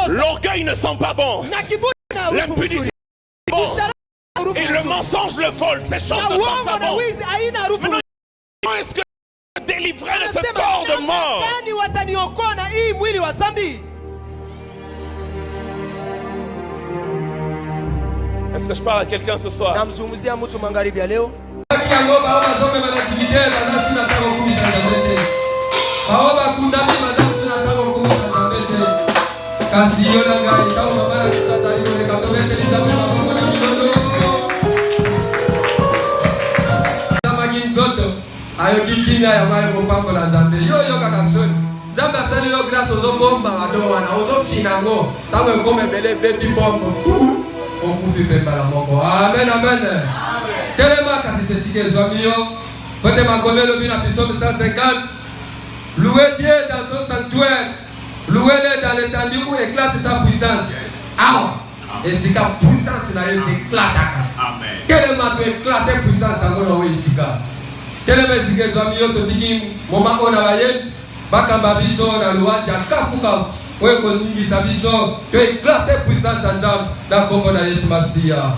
L'orgueil ne sent pas bon. L'impudicité est bon. Et le mensonge, le vol, ces choses ne sentent pas bon. Comment est-ce que je délivrerai de ce corps de mort? Est-ce que je parle à quelqu'un ce soir? Amen, amen. Tellement que c'est ce que je psaume 150. Louez Dieu dans son sanctuaire. Louez-le dans l'étendue où éclate sa puissance. Ah, et c'est la puissance là, éclate. Amen. Tellement que éclate la puissance à mon Isika. Tellement que je te dis, moment on a vaillé, Bakamba biso na louange akafuka wewe kontingi sabiso que éclate puissance en dame dans kombo na Yesu Masia.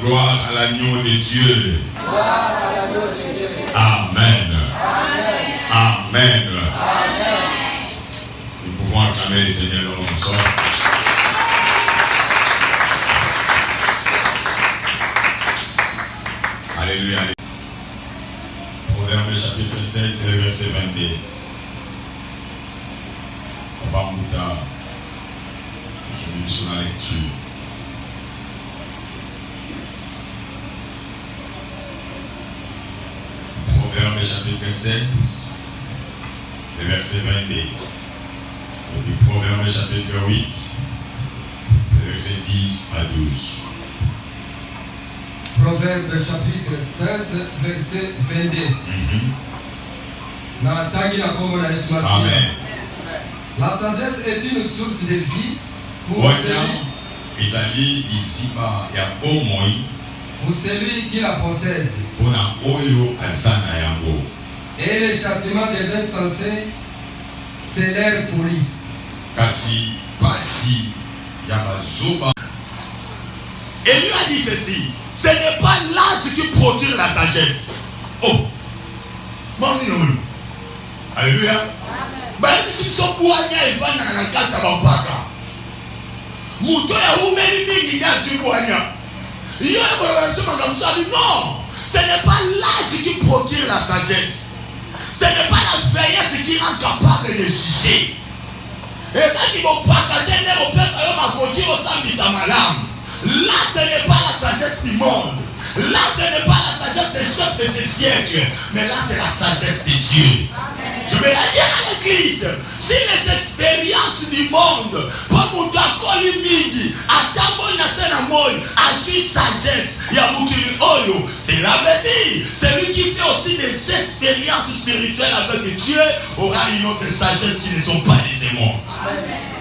Gloire à l'agneau de Dieu. Amen. Amen. Nous pouvons acclamer le Seigneur dans notre sort. Alléluia. Proverbe chapitre 7, c'est le verset 22. Papa Mouta, je suis sur la lecture. Proverbe chapitre 7, le verset 22. Et puis Proverbe chapitre 8, le verset 10 à 12. Proverbe chapitre 16, verset 22. Amen. La sagesse est une source de vie pour celui qui la possède. Et le châtiment des insensés, c'est leur folie. Et lui a dit ceci: ce n'est pas l'âge qui procure la sagesse. Oh, mon nom. Alléluia. Bali sio bwana ivana na kata bapaka. Muto ya umeli mingi ngasi bwana. Iyo wanasema kama non, ce n'est pas l'âge qui procure la sagesse. Ce n'est pas la vieillesse qui rend capable de juger. Et ça qui vont pas tendre au pesa yo makoki au sambisa malamu. Là, ce n'est pas la sagesse du monde. Là, ce n'est pas la sagesse des chefs de ces siècles. Mais là, c'est la sagesse de Dieu. Amen. Je vais la dire à l'église. Si les expériences du monde, comme Moutakoli Midi, Atabo Nasena Moy, a su sagesse, Yamukili Oyo, c'est la bêtise. Celui qui fait aussi des expériences spirituelles avec Dieu aura une autre sagesse qui ne sont pas de ces mondes.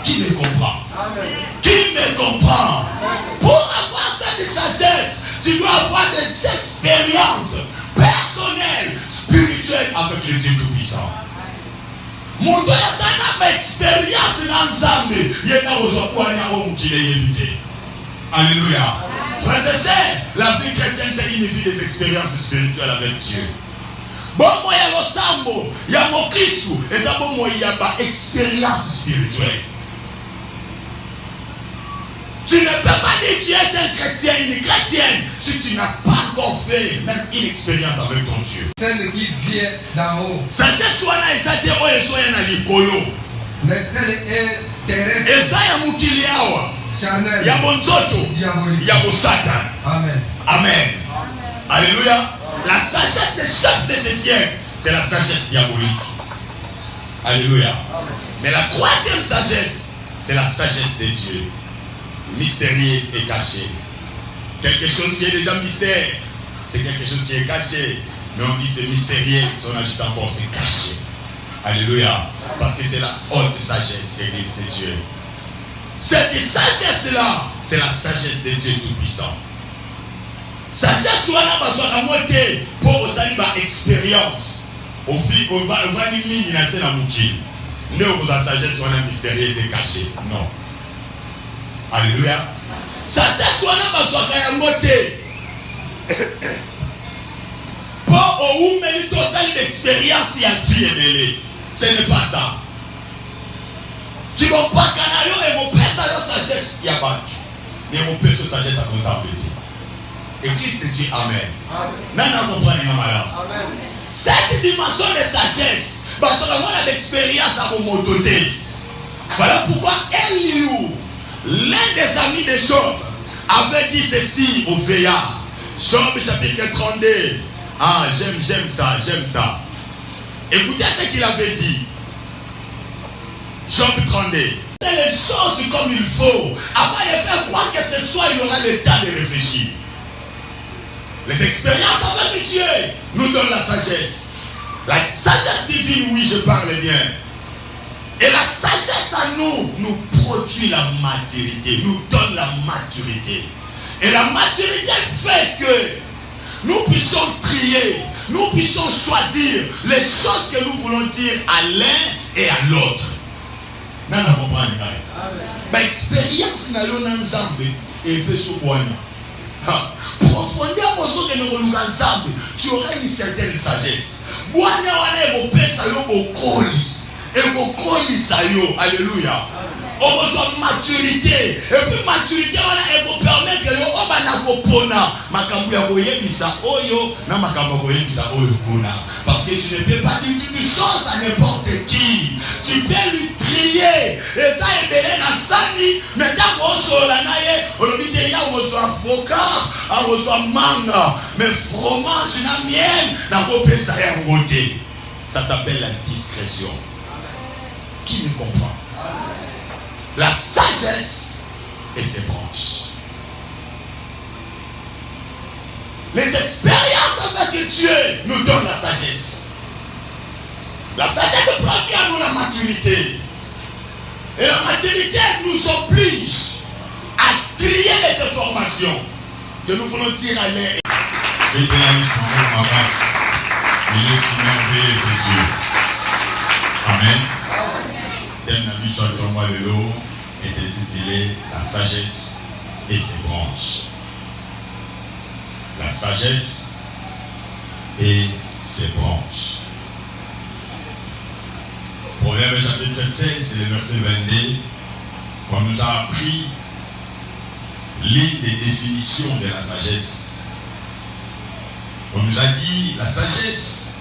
Qui me comprend? Amen. Qui me comprend? Amen. Pour avoir cette sagesse, tu dois avoir des expériences personnelles, spirituelles avec le Dieu Tout-Puissant. Mon Dieu, ça n'a pas expérience dans Zambé. Il y a un qui est évité. Alléluia. Frères et sœurs, la vie chrétienne, c'est une vie des expériences spirituelles avec Dieu. Bon, moi, il y a le sambo, il y a mon Christ, et ça, bon, moi, il y a pas expérience spirituelle. Tu ne peux pas dire que tu es un chrétien, une chrétienne, si tu n'as pas encore fait même une expérience avec ton Dieu. Celle qui vient d'en haut. Sachez soit là, et ça te oye soit na likolo. Mais celle est terrestre. Et ça, il y a Moukiliawa. Chanel. Il y a Bonzoto. Il y a Satan. Amen. Amen. Alléluia. La sagesse des chefs de ces siècles, c'est la sagesse diabolique. Alléluia. Mais la troisième sagesse, c'est la sagesse de Dieu. Mystérieuse et cachée. Quelque chose qui est déjà mystère, c'est quelque chose qui est caché. Mais on dit c'est mystérieux, si on ajoute encore, c'est caché. Alléluia. Parce que c'est la haute sagesse, l'église de Dieu. Cette sagesse-là, c'est la sagesse de Dieu Tout-Puissant. Sagesse soit là, parce qu'on a monté pour vous aller par expérience. Au fil, on va dire, il y a un mouki. Nous, la sagesse soit là, mystérieuse et cachée. Non. Alléluia. Sagesse soit là, parce qu'on a monté. Pour au mérite une expérience et à vie et ce n'est pas ça. Tu ne vas pas canario et mon père sa sagesse il y a battu. Mais mon père sa sagesse a nous embêté. Et Christ dit Amen. Nana comprend les malades. Cette dimension de sagesse, parce que moi j'ai l'expérience à mon mototé. Voilà pourquoi Eliou, l'un des amis de Job, avait dit ceci au veillard. Job chapitre 32. Ah, j'aime ça. Écoutez ce qu'il avait dit. Job 32. C'est les choses comme il faut. Avant de faire quoi que ce soit, il aura le temps de réfléchir. Les expériences avec Dieu nous donnent la sagesse. La sagesse divine, oui, je parle bien. Et la sagesse à nous produit la maturité, nous donne la maturité. Et la maturité fait que nous puissions trier, nous puissions choisir les choses que nous voulons dire à l'un et à l'autre. Nous comprenons. L'expérience n'a pas de et peut se voir. Profondément, ensemble, tu auras une certaine sagesse. Alléluia. On besoin de maturité. Et puis maturité, elle vous permet que vous parce que tu ne peux pas dire une chose à n'importe qui. Tu peux lui crier. Et ça est bien à Sani. Mais quand on soit là, on dit qu'il y a un avocat, un manga. Mais fromage, une mienne, ça s'appelle la discrétion. Qui me comprend? La sagesse et ses branches. Les expériences avec Dieu nous donnent la sagesse. La sagesse produit à nous la maturité. Et la maturité nous oblige à trier les informations que nous voulons dire à l'air. Il est c'est Dieu. Amen. Thème de mission de moi de l'eau est intitulé La sagesse et ses branches. La sagesse et ses branches. Proverbe chapitre 16, c'est le verset 22. On nous a appris l'une des définitions de la sagesse. On nous a dit la sagesse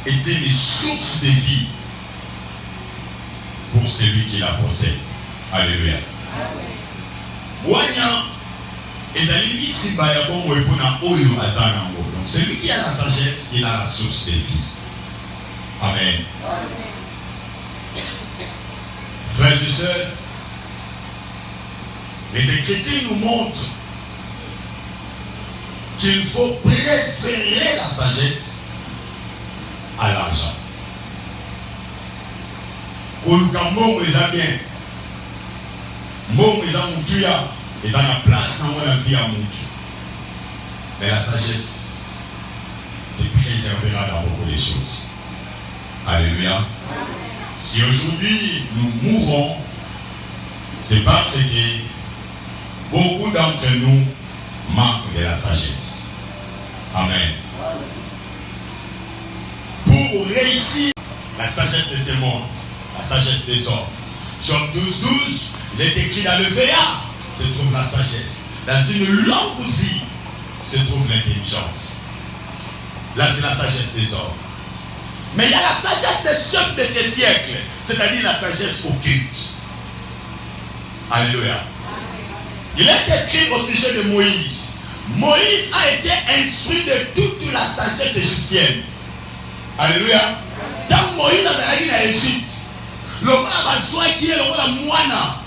était une source de vie pour celui qui la possède. Alléluia. Donc celui qui a la sagesse, il a la source de vie. Amen. Frères et sœurs, les Écritures nous montrent qu'il faut préférer la sagesse à l'argent. Pour nous, quand nous sommes bien, nous sommes bien, ils ont la place dans la vie à nous. Mais la sagesse te préservera dans beaucoup de choses. Alléluia. Si aujourd'hui nous mourons, c'est parce que beaucoup d'entre nous manquent de la sagesse. Amen. Pour réussir la sagesse de ce monde, la sagesse des hommes. Job 12:12, il est écrit dans le veillard, se trouve la sagesse. Dans une longue vie, se trouve l'intelligence. Là, c'est la sagesse des hommes. Mais il y a la sagesse des chefs de ce siècle, c'est-à-dire la sagesse occulte. Alléluia. Il est écrit au sujet de Moïse. Moïse a été instruit de toute la sagesse égyptienne. Alléluia. Quand Moïse a allé en Égypte, le roi a besoin qui est le roi Moana,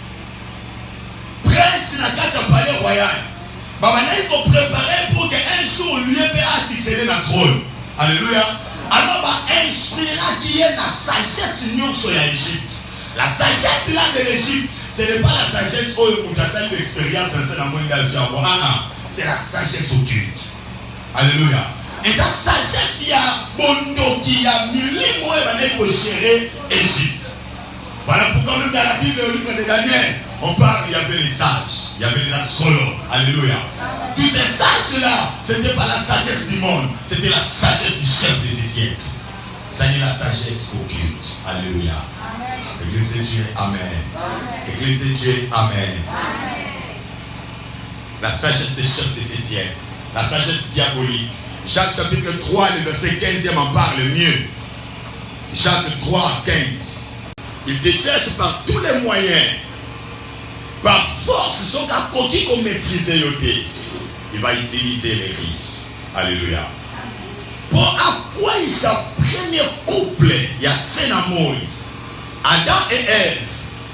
prince n'a qu'à parler royal. Il faut préparer pour qu'un jour lui ait succéder la trône. Alléluia. Alors, il instruira qui est la sagesse union sur l'Égypte. La sagesse là de l'Égypte, ce n'est pas la sagesse où il y a une expérience dans le monde d'Algérie. C'est la sagesse occulte. Alléluia. Et la sagesse, il y a Bondo qui a mille mots pour gérer l'Égypte. Voilà pourquoi même dans la Bible, au livre de Daniel, on parle, il y avait les sages, il y avait les astrologues. Alléluia. Tous ces sages-là, ce n'était pas la sagesse du monde, c'était la sagesse du chef de ces siècles. C'est-à-dire la sagesse occulte. Alléluia. L'église de Dieu, Amen. L'église de Dieu, Amen. La sagesse des chefs de ces siècles, la sagesse diabolique. Jacques chapitre 3, le verset 15e en parle mieux. Jacques 3, 15. Il te cherche par tous les moyens. Par force, son cas côté qu'on maîtrise. Il va utiliser les risques. Alléluia. Pour à quoi il s'est premier couple, il y a Sénamoy. Adam et Ève,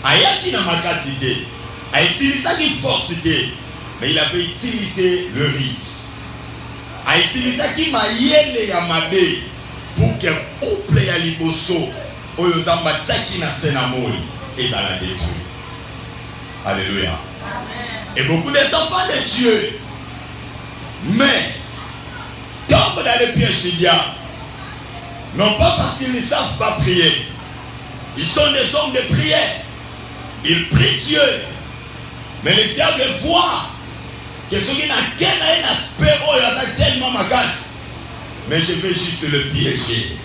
Ayaki n'a pas cité, a utilisé sa force, mais il avait utilisé le risque. A utilisé qui m'a yélé à Mabé pour que couple ya liboso oyozamba taki na Sénamoy et ça l'a détruit. Alléluia. Et beaucoup des enfants de Dieu, mais tombent dans les pièges du diable. Non pas parce qu'ils ne savent pas prier. Ils sont des hommes de prière. Ils prient Dieu. Mais le diable voit que ce qui n'a qu'un aspect, oh, il y a tellement ma casse. Mais je vais juste le piéger.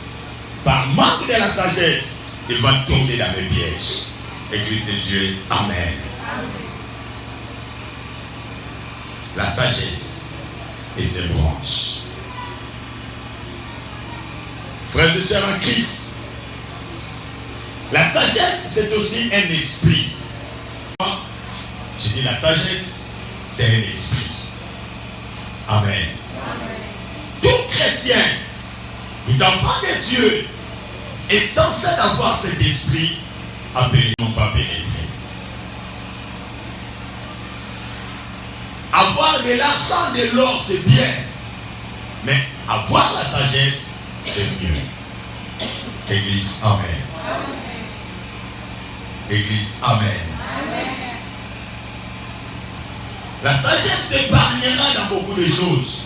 Par manque de la sagesse, il va tomber dans mes pièges. Église de Dieu, amen. La sagesse et ses branches. Frères et sœurs en Christ, la sagesse, c'est aussi un esprit. Je dis la sagesse, c'est un esprit. Amen. Tout chrétien, tout enfant de Dieu, est censé avoir cet esprit appelé non pas pénétré. Avoir de l'argent, de l'or, c'est bien. Mais avoir la sagesse, c'est mieux. Église, amen. Église, amen. La sagesse t'épargnera dans beaucoup de choses.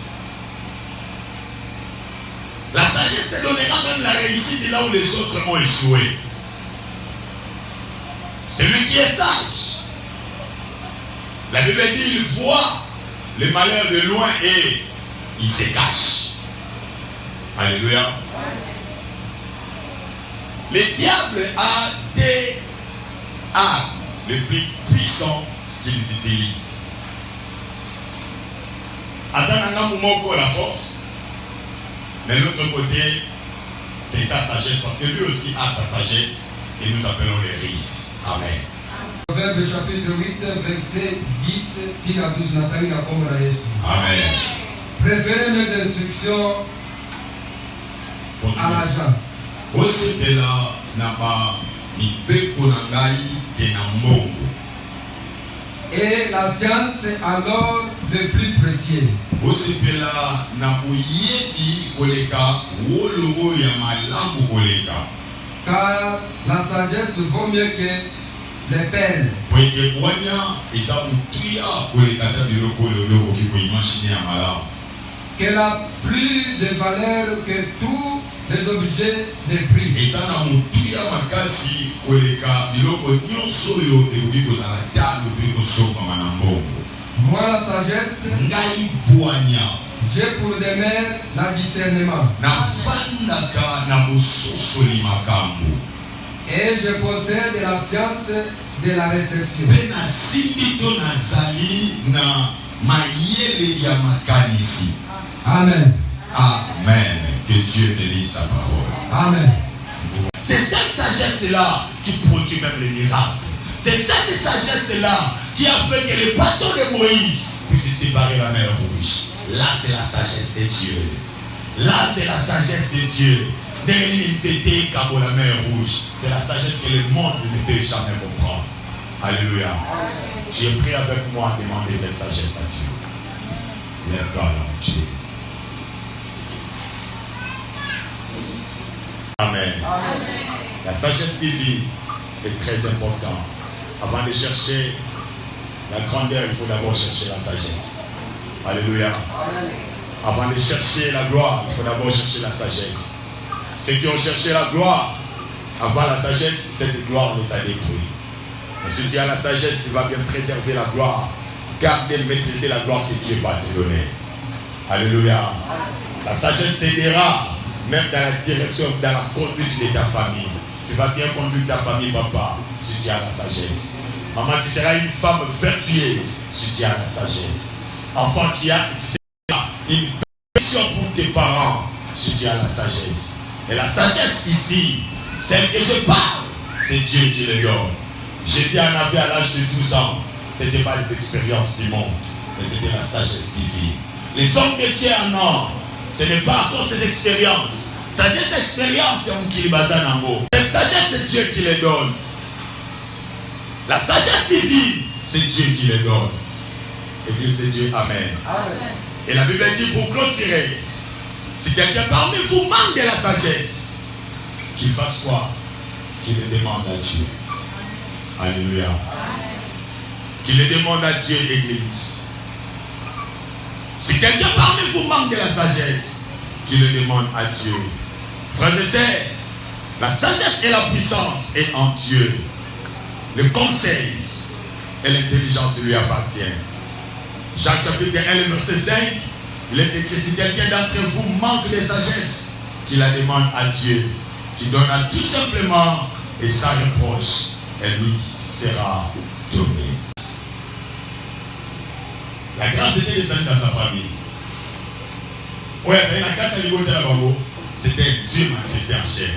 La sagesse te donnera même la réussite là où les autres ont échoué. Celui qui est sage, la Bible dit, il voit le malheur de loin et il se cache. Alléluia. Le diable a des armes les plus puissantes qu'ils utilisent. Azananga Moumoko la force. Mais de l'autre côté, c'est sa sagesse, parce que lui aussi a sa sagesse, et nous appelons les riches. Amen. Proverbe chapitre 8, verset 10, qui a 12 Nathalie à Amen. Préférez mes instructions à l'argent. Osepela naba mipeko nangai kenambongo. Et la science alors le plus précieux. Osepela na oyebi koleka wologo ya malamu koleka. Car la sagesse vaut mieux que les perles. Poike bwanya eza mutuya koleka ta biloko lolo ki ko imaginer ya malamu. Qu'elle a plus de valeur que tous les objets de prix. Eza na mutuya makasi koleka biloko nyonso yo ekoki kozala talo pe kosomba na mbongo. Moi la sagesse, ngai bwanya. j'ai pour demeure la discernement. Nafandaka na musosoli makambo. Et je possède la science de la réflexion. Pe na simbito nazali na mayele ya makanisi. Amen. Amen. Que Dieu bénisse sa parole. Amen. C'est cette sagesse-là qui produit même les miracles. C'est cette sagesse-là qui a fait que le bateau de Moïse puisse séparer la mer rouge. Là, c'est la sagesse de Dieu. Là, c'est la sagesse de Dieu. Derrière comme la mer rouge, c'est la sagesse que le monde ne peut jamais comprendre. Alléluia. Tu es prêt avec moi à demander cette sagesse à Dieu. Lève-toi là, Dieu. Amen. Amen. La sagesse divine est très importante. Avant de chercher la grandeur, il faut d'abord chercher la sagesse. Alléluia. Amen. Avant de chercher la gloire, il faut d'abord chercher la sagesse. Ceux qui ont cherché la gloire, avant la sagesse, cette gloire les a détruits. Mais si tu as la sagesse, tu vas bien préserver la gloire. Garder, maîtriser la gloire que Dieu va te donner. Alléluia. La sagesse t'aidera, même dans la direction, dans la conduite de ta famille. Tu vas bien conduire ta famille, papa, si tu as la sagesse. Maman, tu seras une femme vertueuse si tu as la sagesse. Enfant, tu seras une bénédiction pour tes parents si tu as la sagesse. Et la sagesse ici, celle que je parle, c'est Dieu qui le donne. Jésus en avait à l'âge de 12 ans. Ce n'était pas les expériences du monde, mais c'était la sagesse divine. Les hommes de Dieu en ont. Ce n'est pas à cause des expériences. Sagesse, expérience, c'est un kilibazanango. Cette sagesse, c'est Dieu qui les donne. La sagesse divine, c'est Dieu qui les donne. Église de Dieu, amen. Amen. Et la Bible dit pour clôturer, si quelqu'un parmi vous manque de la sagesse, qu'il fasse quoi? Qu'il le demande à Dieu. Alléluia. Qu'il le demande à Dieu, Église. Si quelqu'un parmi vous manque de la sagesse, qu'il le demande à Dieu. Frères et sœurs, la sagesse et la puissance est en Dieu. Le conseil et l'intelligence lui appartiennent. Jacques chapitre 1, le verset 5, il est écrit, si quelqu'un d'entre vous manque de sagesse, qu'il la demande à Dieu, qui donnera tout simplement et sans reproche, elle lui sera donnée. La grâce était descendue dans sa famille. Oui, c'est la grâce à l'Igo de la Bango. C'était Dieu manifesté en chair.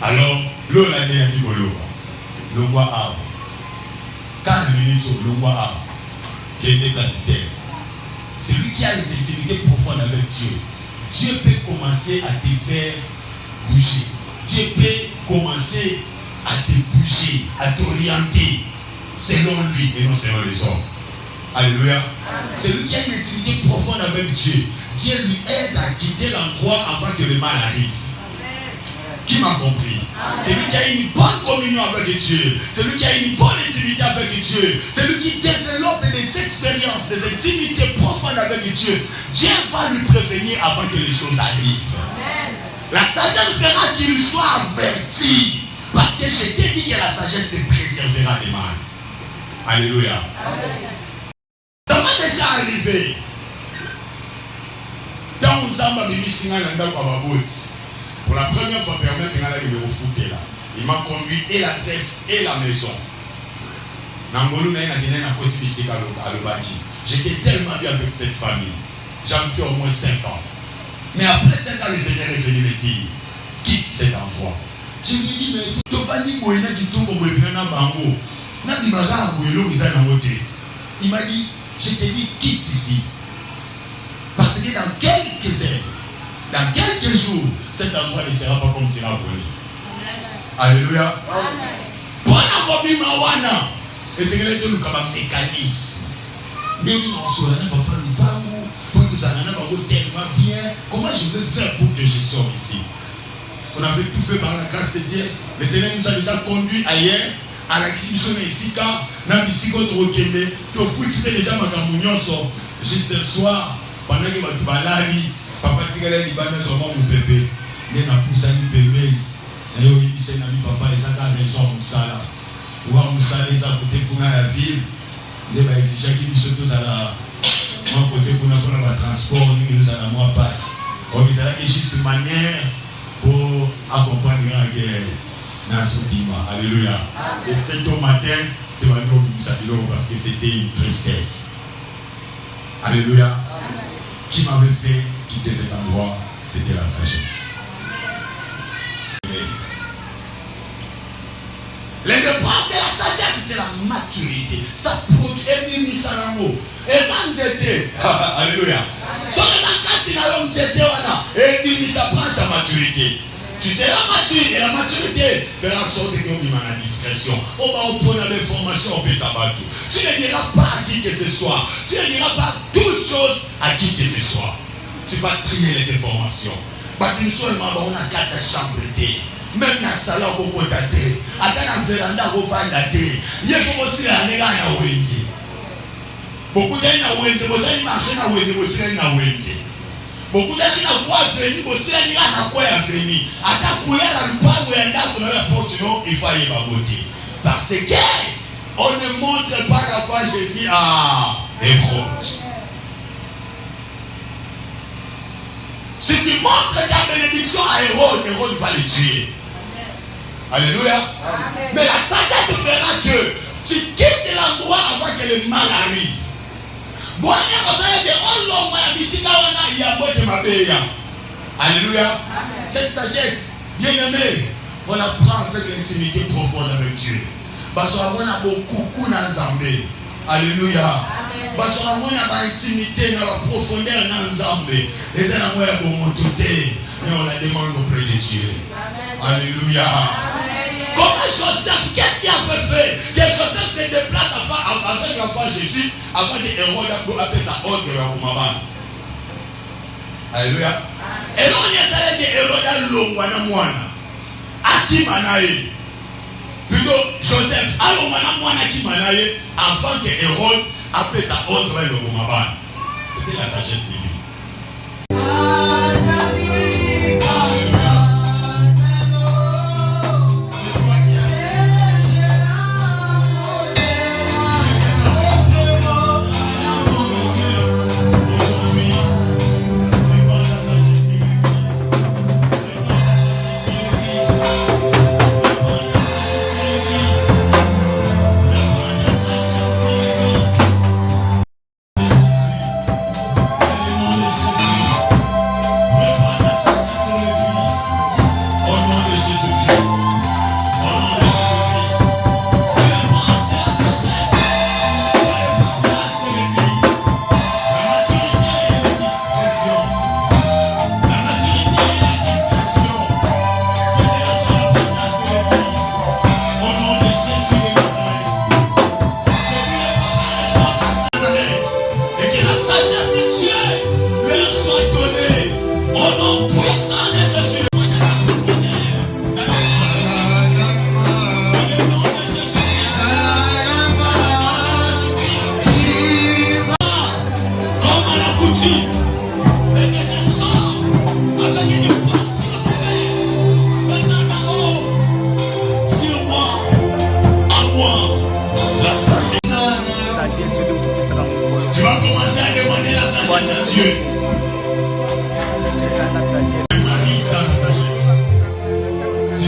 Alors, l'eau l'a dit à Nigolo. Le roi a. Quand le ministre, le roi a, qui est déplacé, c'est lui qui a les intimités profondes avec Dieu. Dieu peut commencer à te faire bouger. Dieu peut commencer à te bouger, à t'orienter selon lui et non selon les hommes. Alléluia. C'est lui qui a une intimité profonde avec Dieu. Dieu lui aide à quitter l'endroit avant que le mal arrive. Qui m'a compris? C'est lui qui a une bonne communion avec Dieu. C'est lui qui a une bonne intimité avec Dieu. C'est lui qui développe des expériences, des intimités profondes avec Dieu. Dieu va lui prévenir avant que les choses arrivent. La sagesse fera qu'il soit averti. Parce que je t'ai dit que la sagesse te préservera des mal. Alléluia. Ça m'est déjà arrivé. Dans un samba de Michigan, pour la première fois, il m'a conduit et la presse et la maison. J'étais tellement bien avec cette famille. J'avais fait au moins 5 ans. Mais après 5 ans, le Seigneur est venu me dire, quitte cet endroit. Je lui ai dit, mais tu vas dire que il m'a dit, je t'ai dit, quitte ici. Parce que dans quelques heures, dans quelques jours, cet endroit ne sera pas comme tu l'as voulu. Alléluia. Bon, et c'est que nous avons un mécanisme. Mais nous sommes tellement bien. Comment je vais faire pour que je sorte ici? On avait tout fait par la grâce de Dieu. Le Seigneur nous a déjà conduit ailleurs. À la exhibition ici, car dans le psycho de Rokende, tu fais déjà ma communion. Juste le soir, pendant que tu vas là, papa tigale li bana zo mon bébé ne na poussa ni bébé na yo ibise na mi papa ezaka raison musala wa musala eza côté kuna la ville ne ba exige ki biso to zala mon côté kuna pour la transport ni nous ala moi passe on ezala que juste une manière pour accompagner la guerre na soudima. Alléluia. Et très tôt matin tu vas nous bisa bilo parce que c'était une tristesse. Alléluia. Qui m'avait fait quitter cet endroit, c'était la sagesse. Les dépenses de la sagesse, c'est la maturité. Ça produit un misalamo. Et ça nous était. Alléluia. Sur les enquêtes, ça prend sa maturité. Tu seras mature et la maturité fera en sorte que nous vivons la discrétion. On va prendre l'information, on peut s'abattre. Tu ne diras pas à qui que ce soit. Tu ne diras pas toutes choses à qui que ce soit. Tu vas trier les informations. Parce que nous sommes on a 4 chambres. Même dans le salon, on peut dater. À la véranda, on va dater. Il faut aussi la néga na Wendy. Beaucoup de gens na Wendy, vous allez marcher na Wendy, vous allez na Wendy. Beaucoup de gens na quoi venir, vous allez na quoi venir. À ta couleur, la plupart où il y a la porte, il faut aller baboter. Parce que on ne montre pas la foi Jésus à Hérode. Si tu montres ta bénédiction à Hérode, Hérode va le tuer. Alléluia. Amen. Mais la sagesse fera que tu quittes l'endroit avant que le mal arrive. Alléluia. Cette sagesse, bien aimé, on apprend avec l'intimité profonde avec Dieu. Parce qu'on a beaucoup d'Anzambé. Alléluia. Parce qu'on a l'intimité dans la profondeur d'Anzambé. Et c'est la moelle pour mon côté. Mais on la demande auprès de Dieu. Alléluia. Comment Joseph, qu'est-ce qu'il avait fait? Que Joseph se déplace avec la foi Jésus avant que Hérode appelle sa ordre de la. Alléluia. Et là, on est allé de Hérode à l'Ongwana Moana. Akimanae. Plutôt Joseph, Alongwana Moana Akimanae avant que Hérode appelle sa ordre de la. C'était la sagesse divine.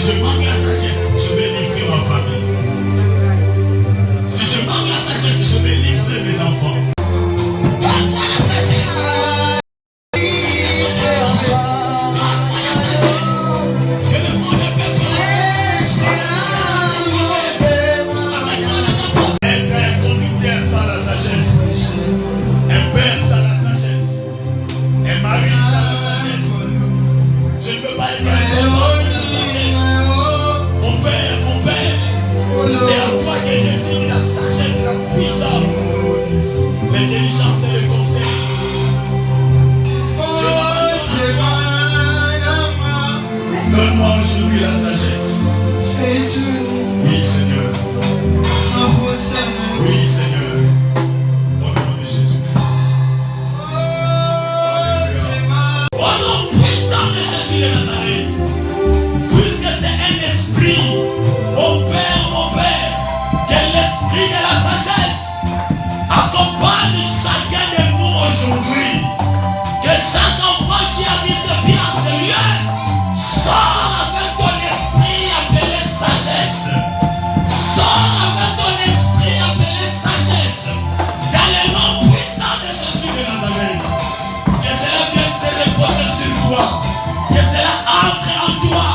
je manque la sagesse, je vais livrer ma famille. Si je manque la sagesse, je vais livrer mes enfants. Donne-moi la sagesse. Donne-moi la sagesse. Que le monde est perdu. Un père communautaire sans la sagesse. Un père sans la sagesse. Un mari sans la sagesse. Je ne peux pas être un homme sans la sagesse. Mon père, c'est à toi que décide la sagesse, la puissance, l'intelligence et le conseil. Donne-moi aujourd'hui la sagesse. Oui, Seigneur. Oui, Seigneur. Au nom de Jésus-Christ. Au nom puissant de Jésus de Nazareth. Puisque c'est un esprit, mon Père, que l'esprit de la sagesse accompagne chacun de nous aujourd'hui. Que chaque enfant qui a mis ses pieds en ce lieu sort avec ton esprit appelé sagesse. Sort avec ton esprit appelé sagesse. Dans le nom puissant de Jésus de Nazareth. Que cela vienne se reposer sur toi. Que cela entre en toi.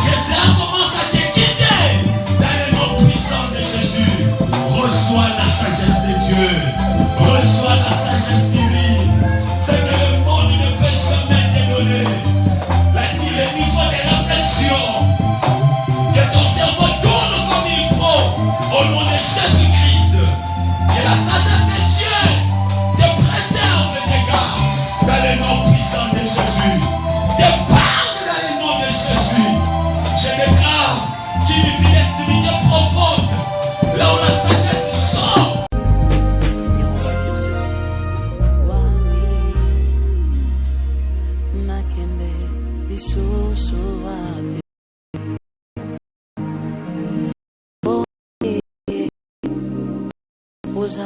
Que cela commence à te quitter. Dans le nom puissant de Jésus. Reçois la sagesse de Dieu. Reçois la sagesse divine. C'est que le monde ne peut jamais te donner. Le niveau de réflexion. Que ton cerveau tourne comme il faut. Au nom de Jésus-Christ. Que la sagesse de Dieu te préserve et te garde. Dans le nom puissant de Jésus. Te parle dans le nom de Jésus. Je déclare qu'il y a une intimité profonde. Là où la sagesse sort. Was